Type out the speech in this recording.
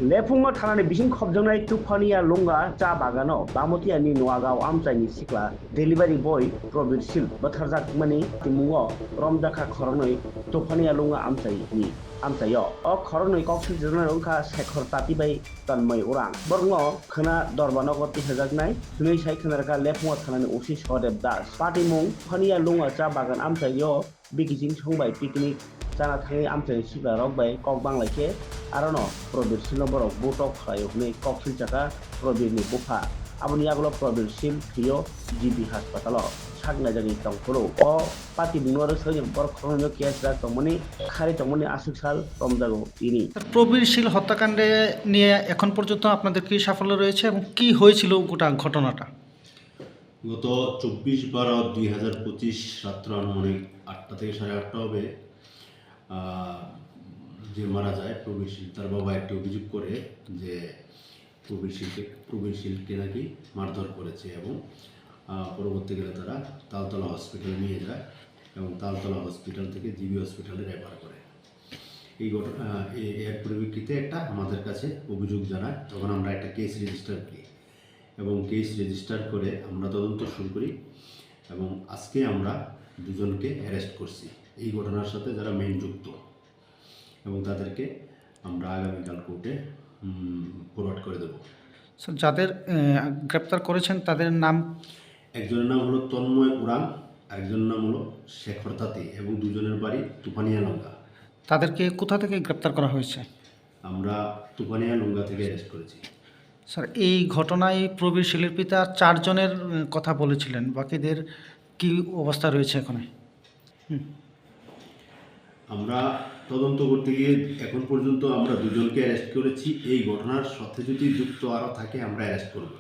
लेफुंगा थानानि बिसिं खबजोंनाय तुफानिया लुंगा चा बागानाव बामतियानि नवागाव आमचाइनि सिख्ला डेलिभारि बय प्रबीर सिल बोथारजाकमानि तिमुङाव रमजाखा खरनै तुफानिया लुंगा आमचाइनि आमचाइयाव खरनै कक्सिल जिरनाय रंखा शेखर तातिबाय तन्मय उरां बरंङ खोना दरबानगत तिहजाकनाय सुनै साइ खोनारका लेफुंगा थानानि ओसि सहदेब दास पाटिमुं तुफानिया लुंगा चा बागान आमचाइयाव बिगिजिं संबाय पिकनिक जाना थाङै आमचाइनि सिख्ला रकबाय कक बांलायखे आरोनो प्रबीर सिल बरक बोटक खालायखनै कक्सिल जाका प्रबीरनि बुफा आबुनि आगोलाव प्रबीर सिल थैयो जिबि हासपातालाव सागनाय जानि तंफोरो पाति बुंनो सोलों बर खरनो केस रा तमनि खारि तमनि आसुक साल रमजागो তিনি প্রবীর শীল হত্যাকাণ্ডে নিয়ে এখন পর্যন্ত আপনাদের কি সাফল্য রয়েছে এবং কি হয়েছিল গোটা ঘটনাটা? গত 24/12/2025 রাত্র আনুমানিক 8টা থেকে 8:30 হবে যে মারা যায় প্রবীর শীল, তার বাবা একটি অভিযোগ করে যে প্রবীর শীলকে নাকি মারধর করেছে এবং পরবর্তীকালে তারা তালতলা হসপিটালে নিয়ে যায় এবং তালতলা হসপিটাল থেকে জিবি হসপিটালে রেফার করে। এই ঘটনা এর পরিপ্রেক্ষিতে একটা আমাদের কাছে অভিযোগ জানায়, তখন আমরা একটা কেস রেজিস্টার করি এবং কেস রেজিস্টার করে আমরা তদন্ত শুরু করি এবং আজকে আমরা দুজনকে অ্যারেস্ট করছি এই ঘটনার সাথে যারা মেইন যুক্ত, এবং তাদেরকে আমরা আগামীকাল কোর্টে ফরওয়ার্ড করে দেব। স্যার, যাদের গ্রেপ্তার করেছেন তাদের নাম? একজনের নাম হলো তন্ময় উরাং, আরেকজনের নাম হলো শেখর তাঁতি এবং দুজনের বাড়ি তুফানিয়া লঙ্গা। তাদেরকে কোথা থেকে গ্রেপ্তার করা হয়েছে? আমরা তুফানিয়া লঙ্গা থেকে অ্যারেস্ট করেছি। স্যার, এই ঘটনায় প্রবীর শীলের পিতা 4 জনের কথা বলেছিলেন, বাকিদের কি অবস্থা রয়েছে এখন? আমরা তদন্ত করতে গিয়ে এখন পর্যন্ত আমরা দুজনকে অ্যারেস্ট করেছি। এই ঘটনার সাথে যদি যুক্ত আরও থাকে আমরা অ্যারেস্ট করব।